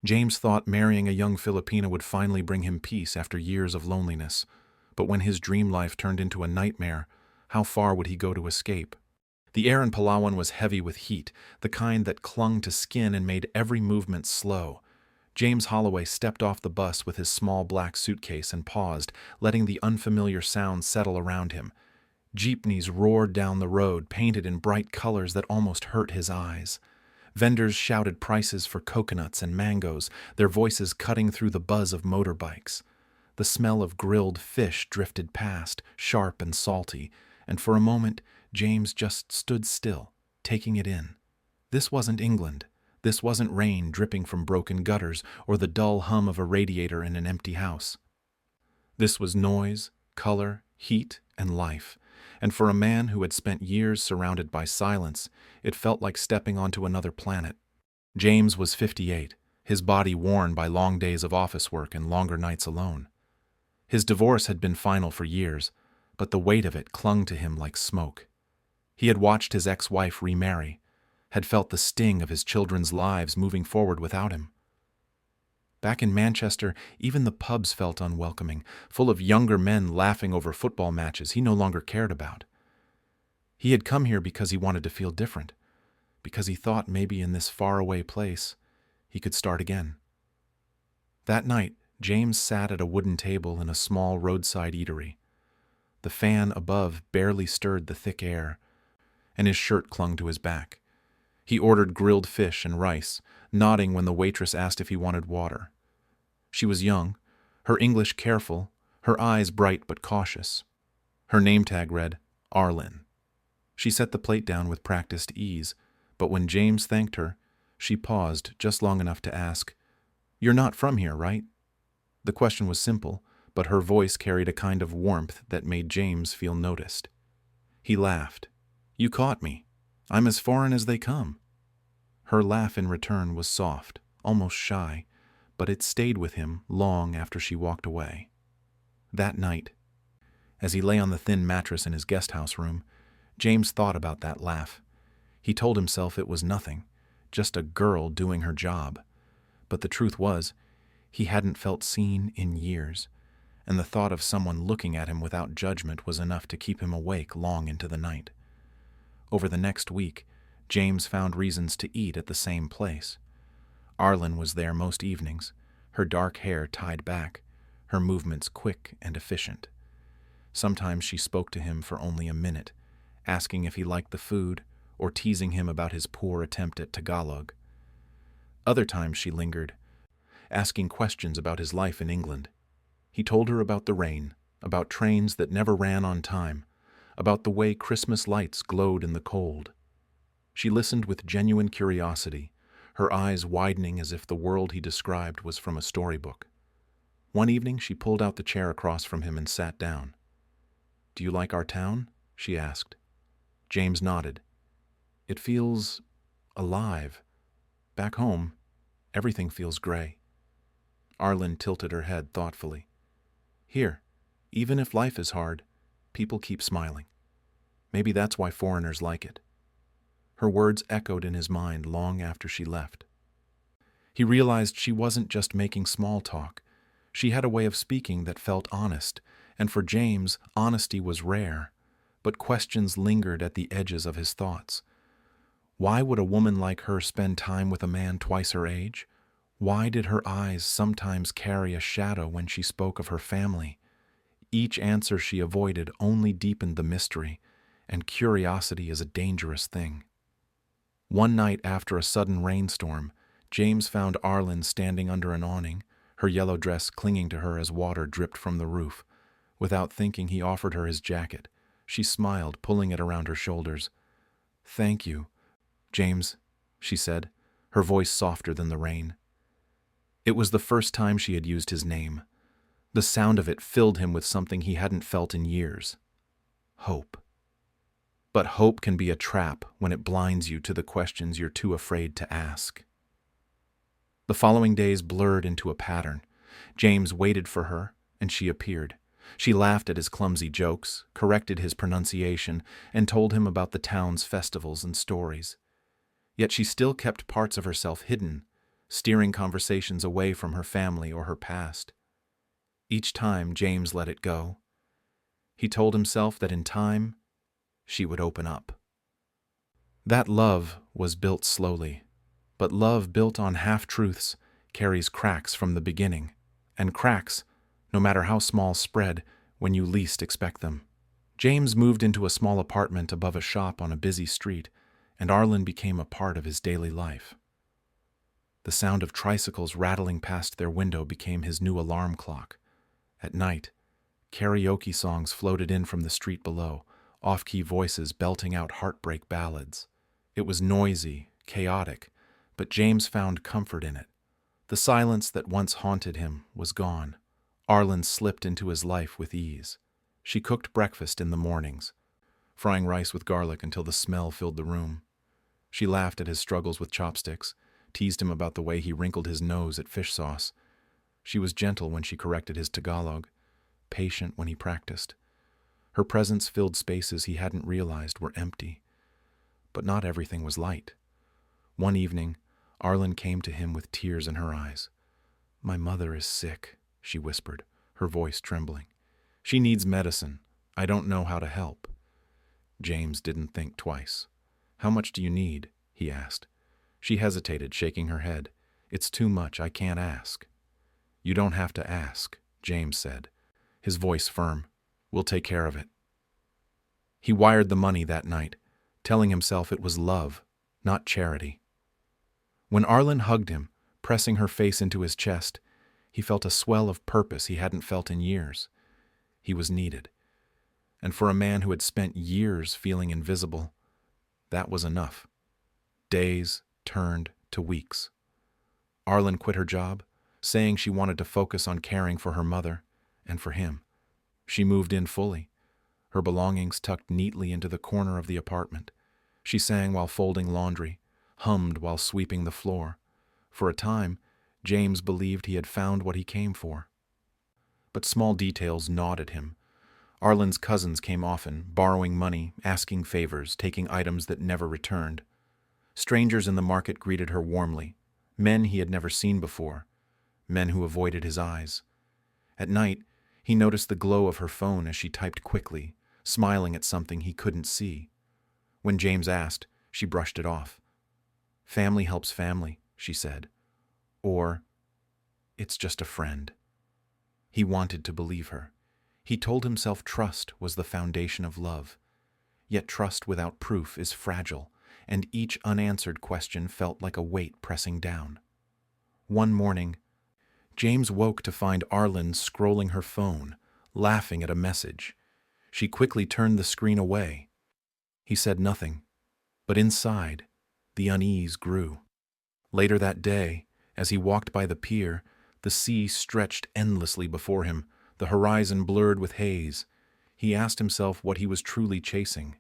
James thought marrying a young Filipina would finally bring him peace after years of loneliness. But when his dream life turned into a nightmare, how far would he go to escape? The air in Palawan was heavy with heat, the kind that clung to skin and made every movement slow. James Holloway stepped off the bus with his small black suitcase and paused, letting the unfamiliar sounds settle around him. Jeepneys roared down the road, painted in bright colors that almost hurt his eyes. Vendors shouted prices for coconuts and mangoes, their voices cutting through the buzz of motorbikes. The smell of grilled fish drifted past, sharp and salty, and for a moment James just stood still, taking it in. This wasn't England. This wasn't rain dripping from broken gutters or the dull hum of a radiator in an empty house. This was noise, color, heat, and life. And for a man who had spent years surrounded by silence, it felt like stepping onto another planet. James was 58, his body worn by long days of office work and longer nights alone. His divorce had been final for years, but the weight of it clung to him like smoke. He had watched his ex-wife remarry, had felt the sting of his children's lives moving forward without him. Back in Manchester, even the pubs felt unwelcoming, full of younger men laughing over football matches he no longer cared about. He had come here because he wanted to feel different, because he thought maybe in this faraway place he could start again. That night, James sat at a wooden table in a small roadside eatery. The fan above barely stirred the thick air, and his shirt clung to his back. He ordered grilled fish and rice, nodding when the waitress asked if he wanted water. She was young, her English careful, her eyes bright but cautious. Her name tag read, Arlen. She set the plate down with practiced ease, but when James thanked her, she paused just long enough to ask, "You're not from here, right?" The question was simple, but her voice carried a kind of warmth that made James feel noticed. He laughed. "You caught me. I'm as foreign as they come." Her laugh in return was soft, almost shy, but it stayed with him long after she walked away. That night, as he lay on the thin mattress in his guest house room, James thought about that laugh. He told himself it was nothing, just a girl doing her job. But the truth was, he hadn't felt seen in years, and the thought of someone looking at him without judgment was enough to keep him awake long into the night. Over the next week, James found reasons to eat at the same place. Arlen was there most evenings, her dark hair tied back, her movements quick and efficient. Sometimes she spoke to him for only a minute, asking if he liked the food or teasing him about his poor attempt at Tagalog. Other times she lingered, asking questions about his life in England. He told her about the rain, about trains that never ran on time, about the way Christmas lights glowed in the cold. She listened with genuine curiosity, her eyes widening as if the world he described was from a storybook. One evening she pulled out the chair across from him and sat down. "Do you like our town?" she asked. James nodded. "It feels alive. Back home, everything feels gray." Arlen tilted her head thoughtfully. "Here, even if life is hard, people keep smiling. Maybe that's why foreigners like it." Her words echoed in his mind long after she left. He realized she wasn't just making small talk. She had a way of speaking that felt honest, and for James, honesty was rare. But questions lingered at the edges of his thoughts. Why would a woman like her spend time with a man twice her age? Why did her eyes sometimes carry a shadow when she spoke of her family? Each answer she avoided only deepened the mystery, and curiosity is a dangerous thing. One night after a sudden rainstorm, James found Arlen standing under an awning, her yellow dress clinging to her as water dripped from the roof. Without thinking, he offered her his jacket. She smiled, pulling it around her shoulders. "Thank you, James," she said, her voice softer than the rain. It was the first time she had used his name. The sound of it filled him with something he hadn't felt in years. Hope. But hope can be a trap when it blinds you to the questions you're too afraid to ask. The following days blurred into a pattern. James waited for her, and she appeared. She laughed at his clumsy jokes, corrected his pronunciation, and told him about the town's festivals and stories. Yet she still kept parts of herself hidden, steering conversations away from her family or her past. Each time, James let it go. He told himself that in time, she would open up. That love was built slowly, but love built on half-truths carries cracks from the beginning, and cracks, no matter how small, spread when you least expect them. James moved into a small apartment above a shop on a busy street, and Arlen became a part of his daily life. The sound of tricycles rattling past their window became his new alarm clock. At night, karaoke songs floated in from the street below, off-key voices belting out heartbreak ballads. It was noisy, chaotic, but James found comfort in it. The silence that once haunted him was gone. Arlen slipped into his life with ease. She cooked breakfast in the mornings, frying rice with garlic until the smell filled the room. She laughed at his struggles with chopsticks, teased him about the way he wrinkled his nose at fish sauce. She was gentle when she corrected his Tagalog, patient when he practiced. Her presence filled spaces he hadn't realized were empty. But not everything was light. One evening, Arlen came to him with tears in her eyes. "My mother is sick," she whispered, her voice trembling. "She needs medicine. I don't know how to help." James didn't think twice. "How much do you need?" he asked. She hesitated, shaking her head. "It's too much. I can't ask." "You don't have to ask," James said, his voice firm. "We'll take care of it." He wired the money that night, telling himself it was love, not charity. When Arlen hugged him, pressing her face into his chest, he felt a swell of purpose he hadn't felt in years. He was needed. And for a man who had spent years feeling invisible, that was enough. Days turned to weeks. Arlen quit her job, saying she wanted to focus on caring for her mother and for him. She moved in fully, her belongings tucked neatly into the corner of the apartment. She sang while folding laundry, hummed while sweeping the floor. For a time, James believed he had found what he came for. But small details gnawed at him. Arlen's cousins came often, borrowing money, asking favors, taking items that never returned. Strangers in the market greeted her warmly, men he had never seen before, men who avoided his eyes. At night, he noticed the glow of her phone as she typed quickly, smiling at something he couldn't see. When James asked, she brushed it off. "Family helps family," she said. Or, "It's just a friend." He wanted to believe her. He told himself trust was the foundation of love. Yet trust without proof is fragile, and each unanswered question felt like a weight pressing down. One morning, James woke to find Arlen scrolling her phone, laughing at a message. She quickly turned the screen away. He said nothing, but inside, the unease grew. Later that day, as he walked by the pier, the sea stretched endlessly before him, the horizon blurred with haze. He asked himself what he was truly chasing.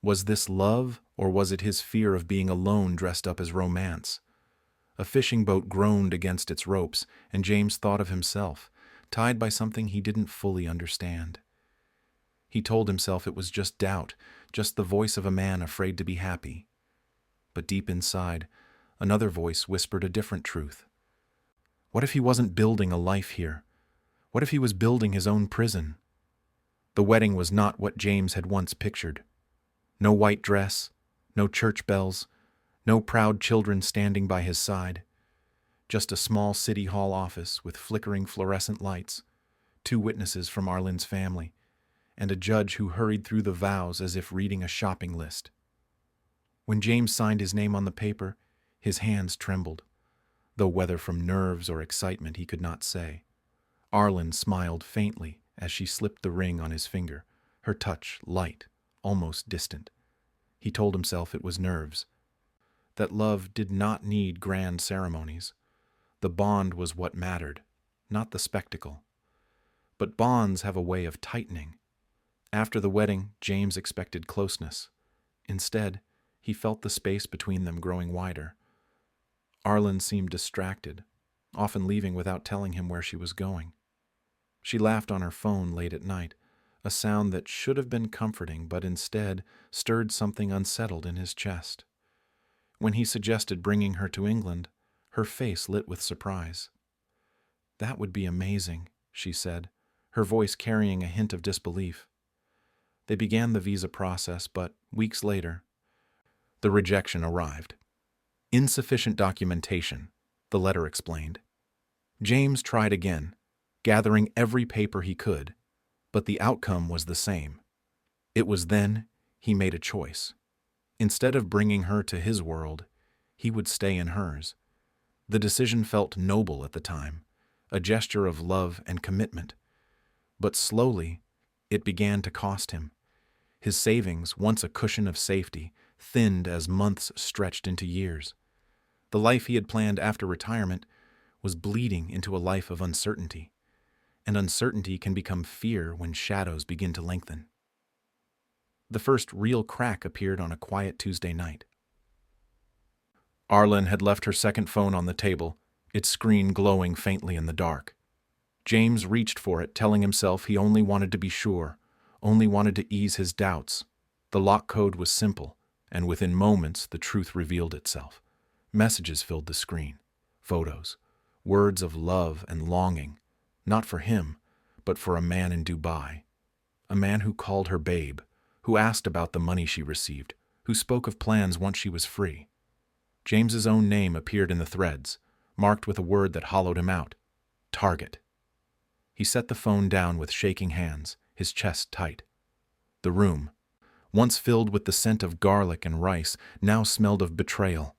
Was this love, or was it his fear of being alone dressed up as romance? A fishing boat groaned against its ropes, and James thought of himself, tied by something he didn't fully understand. He told himself it was just doubt, just the voice of a man afraid to be happy. But deep inside, another voice whispered a different truth. What if he wasn't building a life here? What if he was building his own prison? The wedding was not what James had once pictured. No white dress, no church bells, no proud children standing by his side. Just a small city hall office with flickering fluorescent lights, 2 witnesses from Arlen's family, and a judge who hurried through the vows as if reading a shopping list. When James signed his name on the paper, his hands trembled, though whether from nerves or excitement he could not say. Arlen smiled faintly as she slipped the ring on his finger, her touch light, almost distant. He told himself it was nerves, that love did not need grand ceremonies. The bond was what mattered, not the spectacle. But bonds have a way of tightening. After the wedding, James expected closeness. Instead, he felt the space between them growing wider. Arlen seemed distracted, often leaving without telling him where she was going. She laughed on her phone late at night, a sound that should have been comforting but instead stirred something unsettled in his chest. When he suggested bringing her to England, Her face lit with surprise. "That would be amazing," she said, her voice carrying a hint of disbelief. They began the visa process, but weeks later, the rejection arrived. "Insufficient documentation," the letter explained. James tried again, gathering every paper he could, but the outcome was the same. It was then he made a choice. Instead of bringing her to his world, he would stay in hers. The decision felt noble at the time, a gesture of love and commitment. But slowly, it began to cost him. His savings, once a cushion of safety, thinned as months stretched into years. The life he had planned after retirement was bleeding into a life of uncertainty, and uncertainty can become fear when shadows begin to lengthen. The first real crack appeared on a quiet Tuesday night. Arlen had left her second phone on the table, its screen glowing faintly in the dark. James reached for it, telling himself he only wanted to be sure, only wanted to ease his doubts. The lock code was simple, and within moments the truth revealed itself. Messages filled the screen, photos, words of love and longing, not for him, but for a man in Dubai. A man who called her babe, who asked about the money she received, who spoke of plans once she was free. James's own name appeared in the threads, marked with a word that hollowed him out: target. He set the phone down with shaking hands, his chest tight. The room, once filled with the scent of garlic and rice, now smelled of betrayal.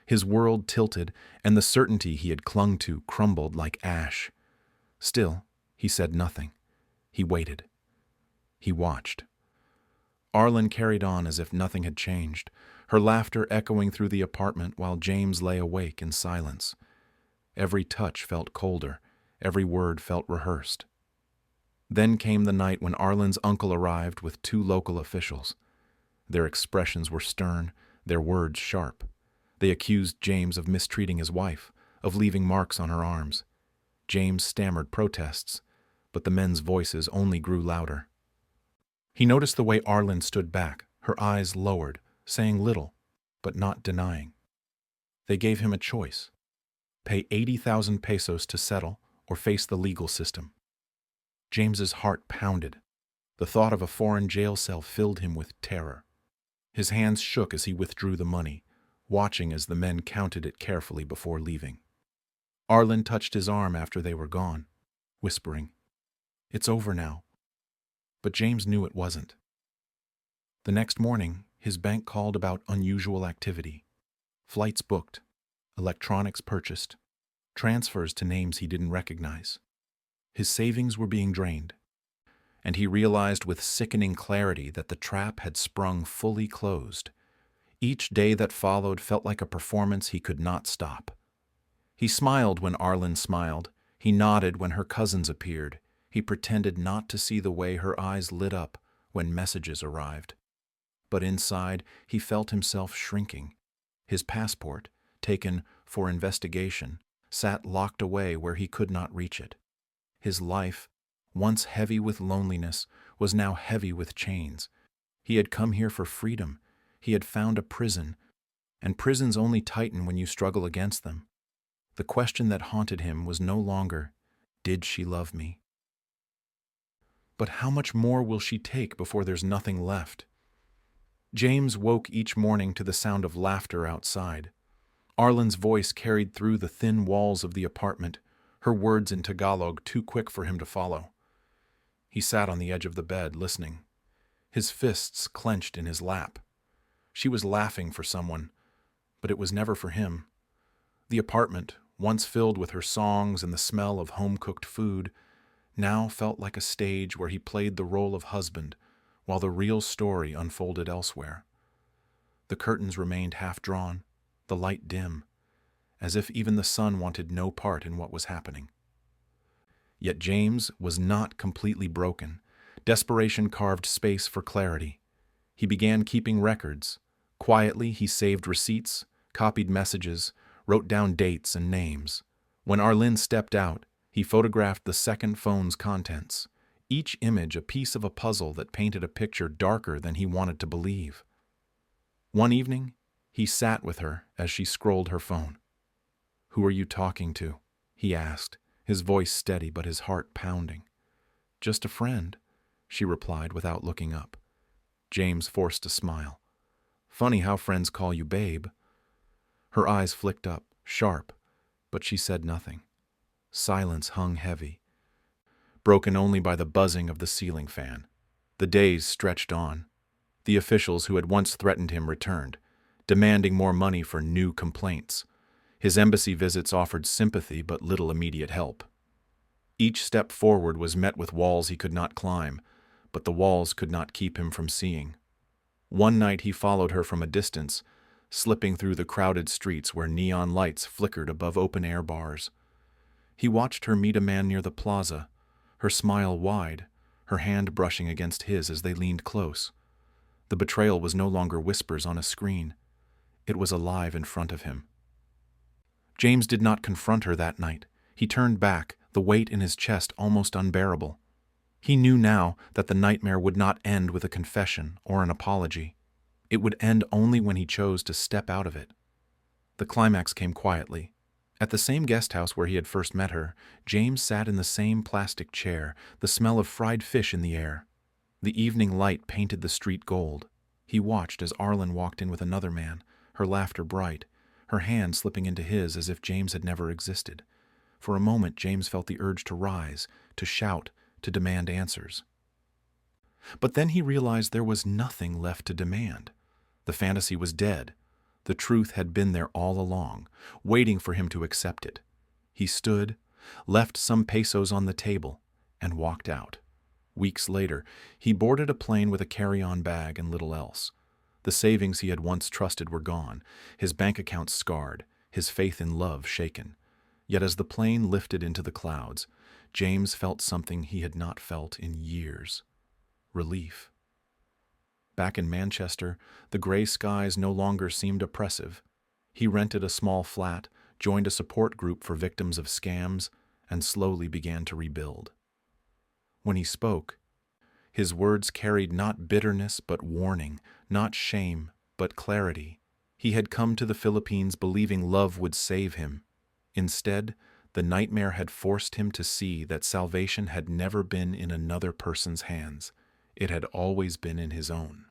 His world tilted, and the certainty he had clung to crumbled like ash. Still, he said nothing. He waited. He watched. Arlen carried on as if nothing had changed, her laughter echoing through the apartment while James lay awake in silence. Every touch felt colder, every word felt rehearsed. Then came the night when Arlen's uncle arrived with 2 local officials. Their expressions were stern, their words sharp. They accused James of mistreating his wife, of leaving marks on her arms. James stammered protests, but the men's voices only grew louder. He noticed the way Arlen stood back, her eyes lowered, saying little, but not denying. They gave him a choice: pay 80,000 pesos to settle or face the legal system. James's heart pounded. The thought of a foreign jail cell filled him with terror. His hands shook as he withdrew the money, watching as the men counted it carefully before leaving. Arlen touched his arm after they were gone, whispering, "It's over now." But James knew it wasn't. The next morning, his bank called about unusual activity. Flights booked, electronics purchased, transfers to names he didn't recognize. His savings were being drained, and he realized with sickening clarity that the trap had sprung fully closed. Each day that followed felt like a performance he could not stop. He smiled when Arlen smiled. He nodded when her cousins appeared. He pretended not to see the way her eyes lit up when messages arrived. But inside, he felt himself shrinking. His passport, taken for investigation, sat locked away where he could not reach it. His life, once heavy with loneliness, was now heavy with chains. He had come here for freedom. He had found a prison, and prisons only tighten when you struggle against them. The question that haunted him was no longer, "Did she love me?" but how much more will she take before there's nothing left? James woke each morning to the sound of laughter outside. Arlen's voice carried through the thin walls of the apartment, her words in Tagalog too quick for him to follow. He sat on the edge of the bed, listening, his fists clenched in his lap. She was laughing for someone, but it was never for him. The apartment, once filled with her songs and the smell of home-cooked food, now felt like a stage where he played the role of husband, while the real story unfolded elsewhere. The curtains remained half-drawn, the light dim, as if even the sun wanted no part in what was happening. Yet James was not completely broken. Desperation carved space for clarity. He began keeping records. Quietly, he saved receipts, copied messages, wrote down dates and names. When Arlen stepped out, he photographed the second phone's contents, each image a piece of a puzzle that painted a picture darker than he wanted to believe. One evening, he sat with her as she scrolled her phone. "Who are you talking to?" he asked, his voice steady but his heart pounding. "Just a friend," she replied without looking up. James forced a smile. "Funny how friends call you babe." Her eyes flicked up, sharp, but she said nothing. Silence hung heavy, broken only by the buzzing of the ceiling fan. The days stretched on. The officials who had once threatened him returned, demanding more money for new complaints. His embassy visits offered sympathy but little immediate help. Each step forward was met with walls he could not climb, but the walls could not keep him from seeing. One night he followed her from a distance, slipping through the crowded streets where neon lights flickered above open-air bars. He watched her meet a man near the plaza, her smile wide, her hand brushing against his as they leaned close. The betrayal was no longer whispers on a screen. It was alive in front of him. James did not confront her that night. He turned back, the weight in his chest almost unbearable. He knew now that the nightmare would not end with a confession or an apology. It would end only when he chose to step out of it. The climax came quietly. At the same guest house where he had first met her, James sat in the same plastic chair, the smell of fried fish in the air. The evening light painted the street gold. He watched as Arlen walked in with another man, her laughter bright, her hand slipping into his as if James had never existed. For a moment, James felt the urge to rise, to shout, to demand answers. But then he realized there was nothing left to demand. The fantasy was dead. The truth had been there all along, waiting for him to accept it. He stood, left some pesos on the table, and walked out. Weeks later, he boarded a plane with a carry-on bag and little else. The savings he had once trusted were gone, his bank account scarred, his faith in love shaken. Yet as the plane lifted into the clouds, James felt something he had not felt in years: relief. Back in Manchester, the gray skies no longer seemed oppressive. He rented a small flat, joined a support group for victims of scams, and slowly began to rebuild. When he spoke, his words carried not bitterness but warning, not shame but clarity. He had come to the Philippines believing love would save him. Instead, the nightmare had forced him to see that salvation had never been in another person's hands. It had always been in his own.